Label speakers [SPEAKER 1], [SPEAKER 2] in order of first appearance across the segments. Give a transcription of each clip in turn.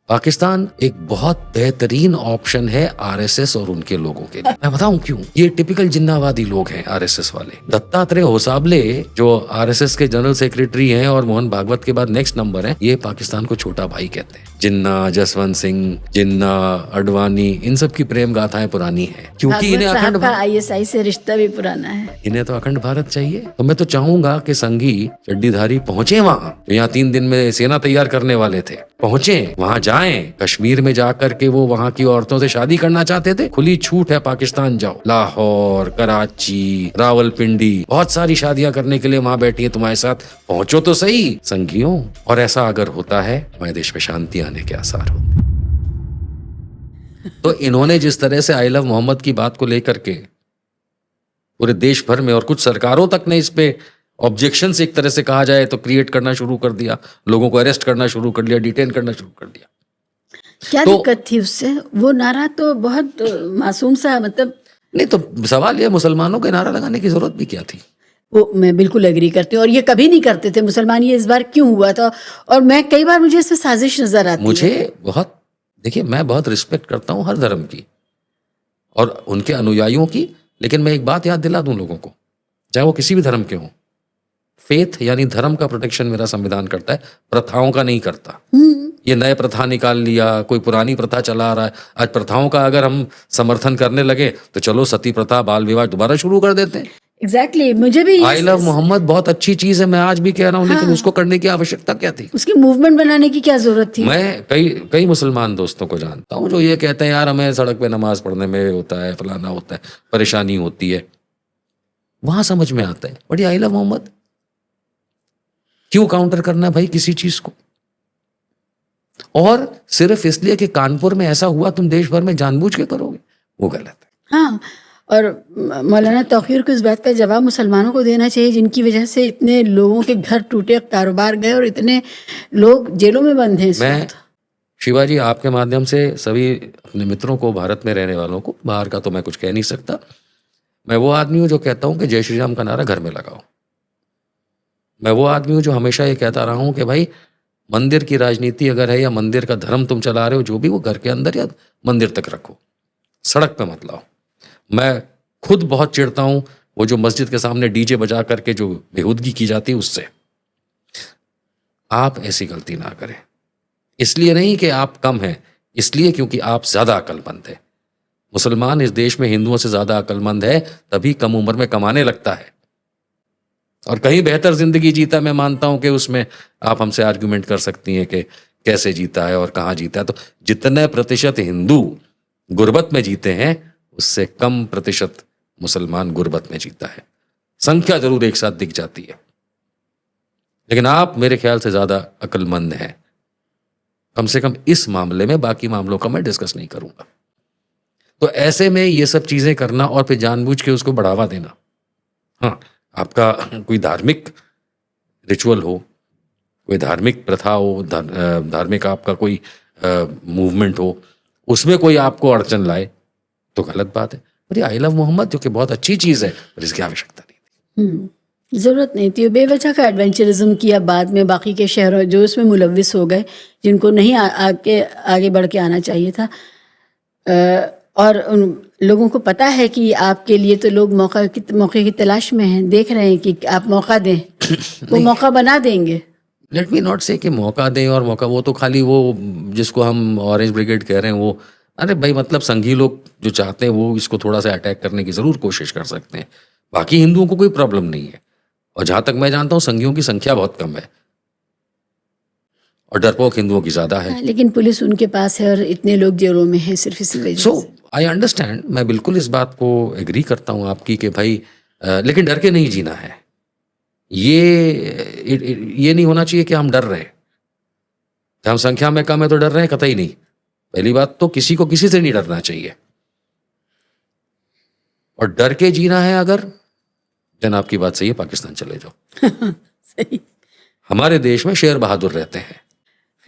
[SPEAKER 1] पाकिस्तान एक बहुत बेहतरीन ऑप्शन है आरएसएस और उनके लोगों के लिए। मैं बताऊं क्यों? ये टिपिकल जिन्नावादी लोग हैं आरएसएस वाले। दत्तात्रेय होसाबले जो आरएसएस के जनरल सेक्रेटरी हैं और मोहन भागवत के बाद नेक्स्ट नंबर हैं, ये पाकिस्तान को छोटा भाई कहते हैं। जिन्ना, जसवंत सिंह, जिन्ना, अडवाणी, इन सब की प्रेम गाथाएं पुरानी हैं, क्योंकि इन्हें अखंड
[SPEAKER 2] आईएसआई से रिश्ता भी पुराना है।
[SPEAKER 1] इन्हें तो अखंड भारत चाहिए। तो मैं तो चाहूंगा कि संघी चड्डीधारी पहुंचे वहां, तो यहाँ 3 दिन में सेना तैयार करने वाले थे, पहुंचे वहां, जाएं कश्मीर में जाकर के वो वहां की औरतों से शादी करना चाहते थे। खुली छूट है, पाकिस्तान जाओ, लाहौर, कराची, रावलपिंडी, बहुत सारी शादियां करने के लिए वहां बैठी है तुम्हारे साथ, पहुंचो तो सही संघियों। और ऐसा अगर होता है, हमारे देश में शांति आने के आसार होते। तो इन्होंने जिस तरह से आई लव मोहम्मद की बात को लेकर के पूरे देश भर में और कुछ सरकारों तक ने इस पे ऑब्जेक्शन से एक तरह से कहा जाए तो क्रिएट करना शुरू कर दिया, लोगों को अरेस्ट करना शुरू कर दिया, डिटेन करना शुरू कर दिया।
[SPEAKER 2] क्या दिक्कत थी उससे? वो नारा तो बहुत मासूम सा, मतलब
[SPEAKER 1] नहीं, तो सवाल ये, मुसलमानों के नारा लगाने की जरूरत भी क्या थी?
[SPEAKER 2] वो मैं बिल्कुल एग्री करती हूँ, और ये कभी नहीं करते थे मुसलमान, ये इस बार क्यों हुआ था? और मैं कई बार मुझे इसमें साजिश नजर आती है।
[SPEAKER 1] मुझे बहुत, देखिए मैं बहुत रिस्पेक्ट करता हूँ हर धर्म की और उनके अनुयायियों की, लेकिन मैं एक बात याद दिला दूं लोगों को, चाहे वो किसी भी धर्म के हों, फेथ यानी धर्म का प्रोटेक्शन मेरा संविधान करता है, प्रथाओं का नहीं करता। ये नए प्रथा निकाल लिया, कोई पुरानी प्रथा चला रहा है। आज प्रथाओं का अगर हम समर्थन करने लगे तो चलो सती प्रथा, बाल विवाह दोबारा शुरू कर देते हैं।
[SPEAKER 2] एग्जैक्टली मुझे भी
[SPEAKER 1] आई लव मोहम्मद बहुत अच्छी चीज है, मैं आज भी कह रहा हूँ, लेकिन उसको करने की आवश्यकता क्या थी?
[SPEAKER 2] उसकी मूवमेंट बनाने की क्या जरूरत थी?
[SPEAKER 1] मैं कई मुसलमान दोस्तों को जानता हूँ जो ये कहते हैं, यार हमें सड़क पे नमाज पढ़ने में होता है, फलाना होता है, परेशानी होती है। वहां समझ में आता है, बड़ी आई लव मोहम्मद क्यों काउंटर करना भाई किसी चीज को? और सिर्फ इसलिए कि कानपुर में ऐसा हुआ तुम देश भर में जानबूझ के करोगे, वो गलत है।
[SPEAKER 2] हाँ, और मौलाना तौकीर को इस बात का जवाब मुसलमानों को देना चाहिए जिनकी वजह से इतने लोगों के घर टूटे, कारोबार गए और इतने लोग जेलों में बंद हैं।
[SPEAKER 1] मैं शिवाजी आपके माध्यम से सभी अपने मित्रों को, भारत में रहने वालों को, बाहर का तो मैं कुछ कह नहीं सकता, मैं वो आदमी हूँ जो कहता हूँ कि जय श्री राम का नारा घर में लगाओ। मैं वो आदमी हूँ जो हमेशा ये कहता रहा हूँ कि भाई मंदिर की राजनीति अगर है या मंदिर का धर्म तुम चला रहे हो, जो भी, वो घर के अंदर या मंदिर तक रखो, सड़क पे मत लाओ। मैं खुद बहुत चिढ़ता हूँ वो जो मस्जिद के सामने डीजे बजा करके जो बेहूदगी की जाती है उससे। आप ऐसी गलती ना करें, इसलिए नहीं कि आप कम हैं, इसलिए क्योंकि आप ज्यादा अक्लमंद है। मुसलमान इस देश में हिंदुओं से ज्यादा अक्लमंद है, तभी कम उम्र में कमाने लगता है और कहीं बेहतर जिंदगी जीता। मैं मानता हूं कि उसमें आप हमसे आर्ग्यूमेंट कर सकती हैं कि कैसे जीता है और कहाँ जीता है। तो जितने प्रतिशत हिंदू गुर्बत में जीते हैं, उससे कम प्रतिशत मुसलमान गुर्बत में जीता है। संख्या जरूर एक साथ दिख जाती है, लेकिन आप मेरे ख्याल से ज्यादा अक्लमंद हैं, कम से कम इस मामले में। बाकी मामलों का मैं डिस्कस नहीं करूंगा। तो ऐसे में ये सब चीजें करना और फिर जानबूझ के उसको बढ़ावा देना, हाँ, आपका कोई धार्मिक रिचुअल हो, कोई धार्मिक प्रथा हो, धार्मिक आपका कोई मूवमेंट हो, उसमें कोई आपको अड़चन लाए तो गलत बात है। पर आई लव मोहम्मद जो कि बहुत अच्छी चीज है, पर इसकी आवश्यकता नहीं थी।
[SPEAKER 2] जरूरत नहीं थी। बेवजह का एडवेंचरिज्म किया बाद में, बाकी के शहरों जो इसमें मुलविस हो गए, जिनको नहीं आगे बढ़ के आना चाहिए था। और उन लोगों को पता है कि आपके लिए तो लोग मौके की तलाश में हैं, देख रहे हैं कि आप मौका दें वो मौका बना देंगे।
[SPEAKER 1] लेट मी नॉट से कि मौका दें और मौका, वो तो खाली वो जिसको हम ऑरेंज ब्रिगेड कह रहे हैं वो, अरे भाई मतलब संघी लोग जो चाहते हैं वो इसको थोड़ा सा अटैक करने की जरूर कोशिश कर सकते हैं। बाकी हिंदुओं को कोई प्रॉब्लम नहीं है, और जहां तक मैं जानता हूं संघियों की संख्या बहुत कम है और डरपोक हिंदुओं की ज्यादा है।
[SPEAKER 2] लेकिन पुलिस उनके पास है और इतने लोग जेलों में हैं सिर्फ इसी वजह से।
[SPEAKER 1] आई अंडरस्टैंड, मैं बिल्कुल इस बात को एग्री करता हूं आपकी कि भाई लेकिन डर के नहीं जीना है। ये नहीं होना चाहिए कि हम डर रहे हैं, हम संख्या में कम है तो डर रहे हैं, कतई नहीं। पहली बात तो किसी को किसी से नहीं डरना चाहिए, और डर के जीना है अगर, जन आपकी बात सही है, पाकिस्तान चले जाओ।
[SPEAKER 2] सही।
[SPEAKER 1] हमारे देश में शेर बहादुर रहते हैं।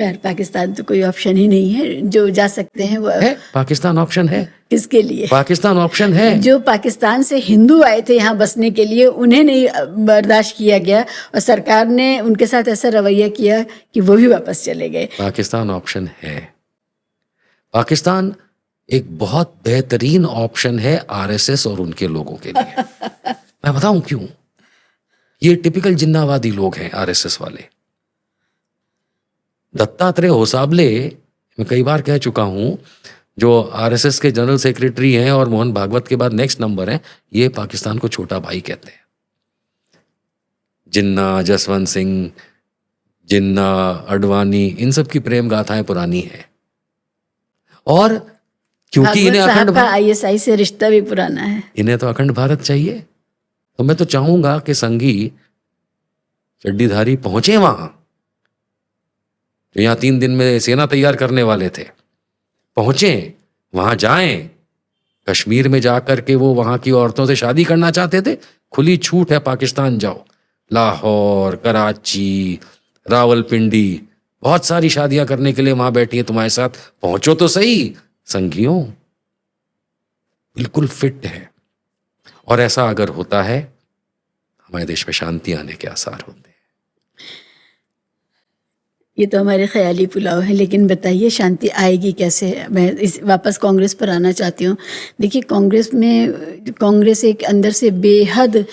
[SPEAKER 2] खैर पाकिस्तान तो कोई ऑप्शन ही नहीं है, जो जा सकते हैं वो
[SPEAKER 1] है। पाकिस्तान ऑप्शन है
[SPEAKER 2] किसके लिए?
[SPEAKER 1] पाकिस्तान ऑप्शन है।
[SPEAKER 2] जो पाकिस्तान से हिंदू आए थे यहाँ बसने के लिए, उन्हें नहीं बर्दाश्त किया गया और सरकार ने उनके साथ ऐसा रवैया किया कि वो भी वापस चले गए।
[SPEAKER 1] पाकिस्तान ऑप्शन है। पाकिस्तान एक बहुत बेहतरीन ऑप्शन है आरएसएस और उनके लोगों के लिए। मैं बताऊं क्यों? ये टिपिकल जिन्नावादी लोग हैं आरएसएस वाले। दत्तात्रेय होसाबले, मैं कई बार कह चुका हूं, जो आरएसएस के जनरल सेक्रेटरी हैं और मोहन भागवत के बाद नेक्स्ट नंबर हैं, ये पाकिस्तान को छोटा भाई कहते हैं। जिन्ना, जसवंत सिंह, जिन्ना, अडवाणी, इन सब की प्रेम गाथाएं पुरानी हैं। और क्योंकि
[SPEAKER 2] भागवत
[SPEAKER 1] इन्हें
[SPEAKER 2] साहब
[SPEAKER 1] अखंड
[SPEAKER 2] का आईएसआई से रिश्ता भी पुराना है।
[SPEAKER 1] इन्हें तो अखंड भारत चाहिए। तो मैं तो चाहूंगा कि संघी चड्डीधारी पहुंचे वहां, जो यहां 3 दिन में सेना तैयार करने वाले थे, पहुंचे वहां, जाएं। कश्मीर में जाकर के वो वहां की औरतों से शादी करना चाहते थे, खुली छूट है, पाकिस्तान जाओ। लाहौर, कराची, रावलपिंडी, बहुत सारी शादियां करने के लिए वहां बैठी हैं तुम्हारे साथ, पहुंचो तो सही। संघियों बिल्कुल फिट है। और ऐसा अगर होता है, हमारे देश में शांति आने के आसार होते हैं।
[SPEAKER 2] ये तो हमारे ख्याली पुलाव है, लेकिन बताइए शांति आएगी कैसे? मैं वापस कांग्रेस पर आना चाहती हूँ। देखिए, कांग्रेस एक अंदर से बेहद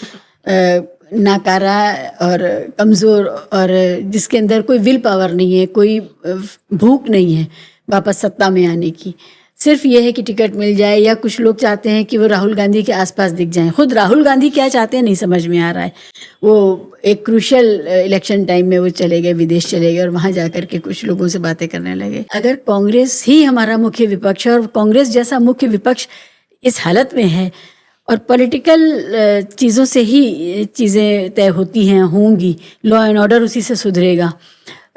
[SPEAKER 2] नाकारा और कमज़ोर, और जिसके अंदर कोई विल पावर नहीं है, कोई भूख नहीं है वापस सत्ता में आने की। सिर्फ ये है कि टिकट मिल जाए, या कुछ लोग चाहते हैं कि वो राहुल गांधी के आसपास दिख जाएं। खुद राहुल गांधी क्या चाहते हैं नहीं समझ में आ रहा है। वो एक क्रूशियल इलेक्शन टाइम में वो चले गए, विदेश चले गए, और वहाँ जाकर के कुछ लोगों से बातें करने लगे। अगर कांग्रेस ही हमारा मुख्य विपक्ष है, और कांग्रेस जैसा मुख्य विपक्ष इस हालत में है, और पॉलिटिकल चीज़ों से ही चीज़ें तय होती हैं, होंगी, लॉ एंड ऑर्डर उसी से सुधरेगा,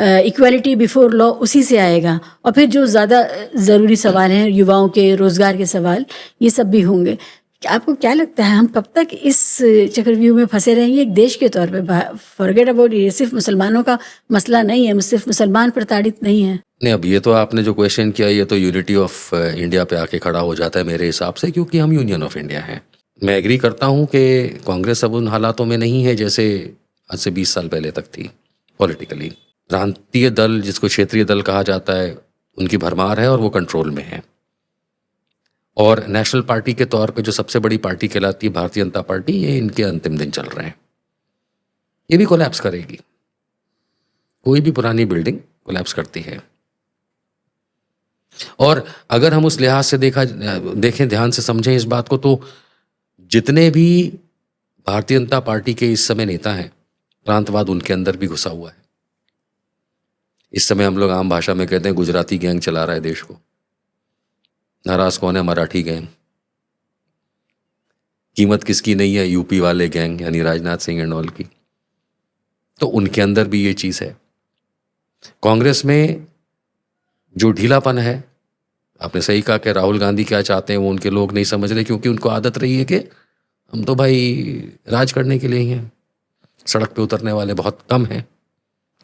[SPEAKER 2] इक्वालिटी बिफोर लॉ उसी से आएगा, और फिर जो ज़्यादा ज़रूरी सवाल हैं, युवाओं के रोज़गार के सवाल, ये सब भी होंगे। आपको क्या लगता है हम कब तक इस चक्रव्यूह में फंसे रहेंगे एक देश के तौर पे? फॉरगेट अबाउट, ये सिर्फ मुसलमानों का मसला नहीं है, सिर्फ मुसलमान प्रताड़ित नहीं है।
[SPEAKER 1] नहीं, अब ये तो आपने जो क्वेश्चन किया, ये तो यूनिटी ऑफ इंडिया पे आके खड़ा हो जाता है मेरे हिसाब से, क्योंकि हम यूनियन ऑफ इंडिया हैं। मैं एग्री करता हूँ कि कांग्रेस अब उन हालातों में नहीं है जैसे आज से 20 साल पहले तक थी पॉलिटिकली। प्रांतीय दल, जिसको क्षेत्रीय दल कहा जाता है, उनकी भरमार है और वो कंट्रोल में है। और नेशनल पार्टी के तौर पे जो सबसे बड़ी पार्टी कहलाती है भारतीय जनता पार्टी, ये इनके अंतिम दिन चल रहे हैं। ये भी कोलैप्स करेगी। कोई भी पुरानी बिल्डिंग कोलैप्स करती है। और अगर हम उस लिहाज से देखें, ध्यान से समझें इस बात को, तो जितने भी भारतीय जनता पार्टी के इस समय नेता हैं, प्रांतवाद उनके अंदर भी घुसा हुआ है। इस समय हम लोग आम भाषा में कहते हैं गुजराती गैंग चला रहा है देश को। नाराज कौन है? मराठी गैंग। कीमत किसकी नहीं है? यूपी वाले गैंग, यानी राजनाथ सिंह एंड ऑल की। तो उनके अंदर भी ये चीज है। कांग्रेस में जो ढीलापन है, आपने सही कहा कि राहुल गांधी क्या चाहते हैं वो उनके लोग नहीं समझ रहे, क्योंकि उनको आदत रही है कि हम तो भाई राज करने के लिए ही हैं। सड़क पे उतरने वाले बहुत कम हैं।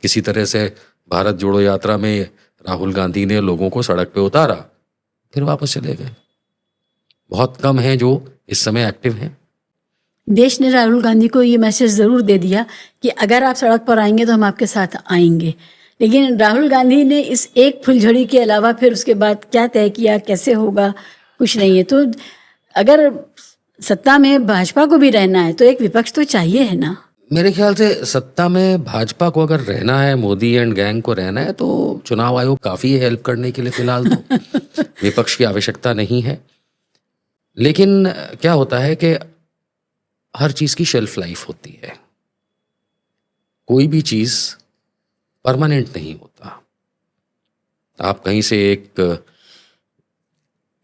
[SPEAKER 1] किसी तरह से भारत जोड़ो यात्रा में राहुल गांधी ने लोगों को सड़क पे उतारा, फिर वापस चले गए। बहुत कम हैं जो इस समय एक्टिव हैं।
[SPEAKER 2] देश ने राहुल गांधी को ये मैसेज ज़रूर दे दिया कि अगर आप सड़क पर आएंगे तो हम आपके साथ आएंगे, लेकिन राहुल गांधी ने इस एक फुलझड़ी के अलावा फिर उसके बाद क्या तय किया, कैसे होगा, कुछ नहीं है। तो अगर सत्ता में भाजपा को भी रहना है तो एक विपक्ष तो चाहिए है ना।
[SPEAKER 1] मेरे ख्याल से सत्ता में भाजपा को अगर रहना है, मोदी एंड गैंग को रहना है, तो चुनाव आयोग काफ़ी है हेल्प करने के लिए। फिलहाल तो विपक्ष की आवश्यकता नहीं है। लेकिन क्या होता है कि हर चीज़ की शेल्फ लाइफ होती है। कोई भी चीज़ परमानेंट नहीं होता। आप कहीं से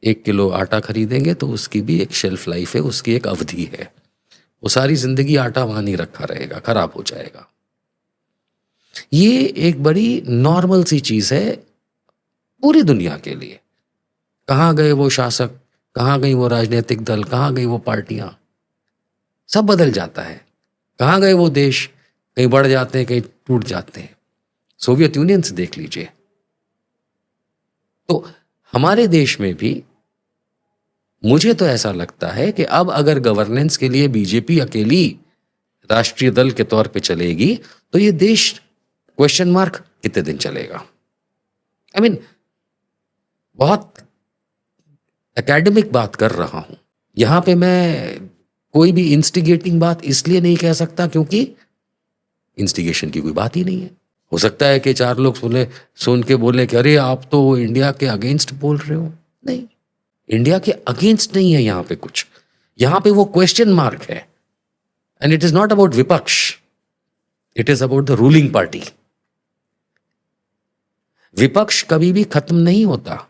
[SPEAKER 1] एक किलो आटा खरीदेंगे तो उसकी भी एक शेल्फ लाइफ है, उसकी एक अवधि है। वो सारी जिंदगी आटा वहां नहीं रखा रहेगा, खराब हो जाएगा। ये एक बड़ी नॉर्मल सी चीज है पूरी दुनिया के लिए। कहाँ गए वो शासक, कहाँ गई वो राजनीतिक दल, कहाँ गई वो पार्टियां, सब बदल जाता है। कहाँ गए वो देश, कहीं बढ़ जाते हैं, कहीं टूट जाते हैं। सोवियत यूनियन से देख लीजिए। तो हमारे देश में भी मुझे तो ऐसा लगता है कि अब अगर गवर्नेंस के लिए बीजेपी अकेली राष्ट्रीय दल के तौर पे चलेगी तो ये देश क्वेश्चन मार्क कितने दिन चलेगा। I mean, बहुत एकेडमिक बात कर रहा हूं। यहां पे मैं कोई भी इंस्टिगेटिंग बात इसलिए नहीं कह सकता क्योंकि इंस्टिगेशन की कोई बात ही नहीं है। हो सकता है कि 4 लोग सुन के बोले कि अरे आप तो इंडिया के अगेंस्ट बोल रहे हो। नहीं, इंडिया के अगेंस्ट नहीं है यहां पे कुछ, यहां पे वो क्वेश्चन मार्क है। And it is not about विपक्ष, it is about the ruling party. विपक्ष कभी भी खत्म नहीं होता।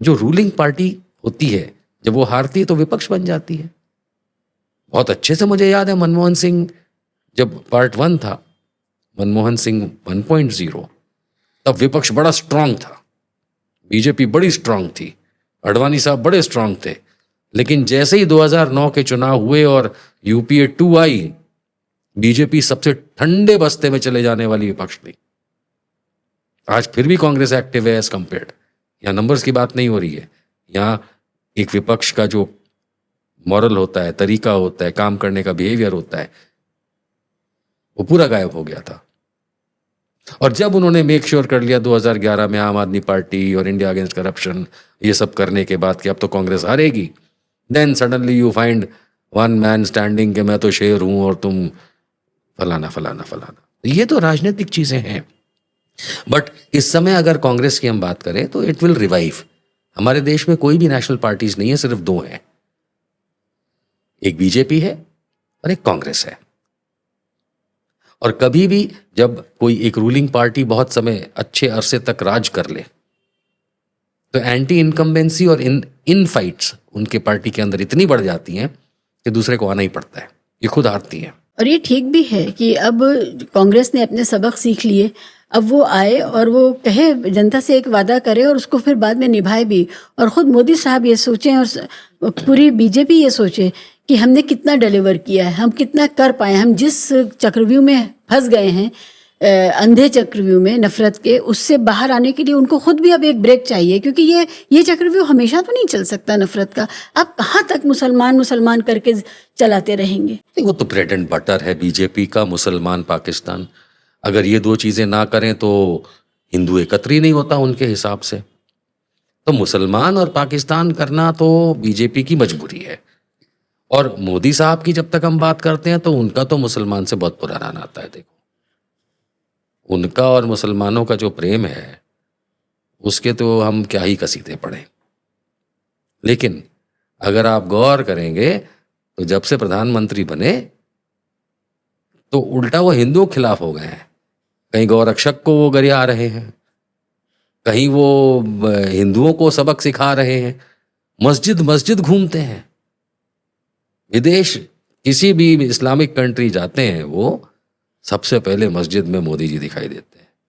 [SPEAKER 1] जो रूलिंग पार्टी होती है जब वो हारती है तो विपक्ष बन जाती है। बहुत अच्छे से मुझे याद है मनमोहन सिंह जब पार्ट 1 था, मनमोहन सिंह 1.0, तब विपक्ष बड़ा स्ट्रांग था, बीजेपी बड़ी स्ट्रांग थी, अडवाणी साहब बड़े स्ट्रांग थे। लेकिन जैसे ही 2009 के चुनाव हुए और यूपीए 2 आई, बीजेपी सबसे ठंडे बस्ते में चले जाने वाली विपक्ष थी। आज फिर भी कांग्रेस एक्टिव है एज कंपेयर्ड। यहाँ नंबर्स की बात नहीं हो रही है, यहाँ एक विपक्ष का जो मॉरल होता है, तरीका होता है, काम करने का बिहेवियर होता है, वो पूरा गायब हो गया था। और जब उन्होंने मेक श्योर कर लिया 2011 में आम आदमी पार्टी और इंडिया अगेंस्ट करप्शन ये सब करने के बाद कि अब तो कांग्रेस हारेगी, then suddenly you find one man standing कि मैं तो शेर हूं और तुम फलाना फलाना फलाना। ये तो राजनीतिक चीजें हैं। बट इस समय अगर कांग्रेस की हम बात करें तो इट विल रिवाइव। हमारे देश में कोई भी नेशनल पार्टीज नहीं है, सिर्फ 2 हैं, एक बीजेपी है और एक कांग्रेस है। और कभी भी जब कोई एक रूलिंग पार्टी बहुत समय अच्छे अरसे तक राज कर ले तो एंटी इनकम्बेंसी और इन फाइट्स उनके पार्टी के अंदर इतनी बढ़ जाती हैं कि दूसरे को आना ही पड़ता है, ये खुद हारती हैं।
[SPEAKER 2] और ये ठीक भी है कि अब कांग्रेस ने अपने सबक सीख लिए, अब वो आए और वो कहे, जनता से एक वादा करे और उसको फिर बाद में निभाए भी। और ख़ुद मोदी साहब ये सोचें और पूरी बीजेपी ये सोचे कि हमने कितना डिलीवर किया है, हम कितना कर पाए। हम जिस चक्रव्यूह में फंस गए हैं, अंधे चक्रव्यूह में नफरत के, उससे बाहर आने के लिए उनको खुद भी अब एक ब्रेक चाहिए, क्योंकि ये चक्रव्यूह हमेशा तो नहीं चल सकता नफरत का। अब कहाँ तक मुसलमान करके चलाते रहेंगे?
[SPEAKER 1] वो तो ब्रेड एंड बटर है बीजेपी का, मुसलमान पाकिस्तान। अगर ये 2 चीजें ना करें तो हिंदू एकत्र ही नहीं होता उनके हिसाब से। तो मुसलमान और पाकिस्तान करना तो बीजेपी की मजबूरी है। और मोदी साहब की जब तक हम बात करते हैं तो उनका तो मुसलमान से बहुत पुराना नाता है। देखो, उनका और मुसलमानों का जो प्रेम है उसके तो हम क्या ही कसीदे पढ़ें। लेकिन अगर आप गौर करेंगे तो जब से प्रधानमंत्री बने तो उल्टा वो हिंदुओं के खिलाफ हो गए हैं। कहीं गौरक्षक को वो गरिया रहे हैं, कहीं वो हिंदुओं को सबक सिखा रहे हैं, मस्जिद घूमते हैं। विदेश किसी भी इस्लामिक कंट्री जाते हैं वो सबसे पहले मस्जिद में मोदी जी दिखाई देते हैं।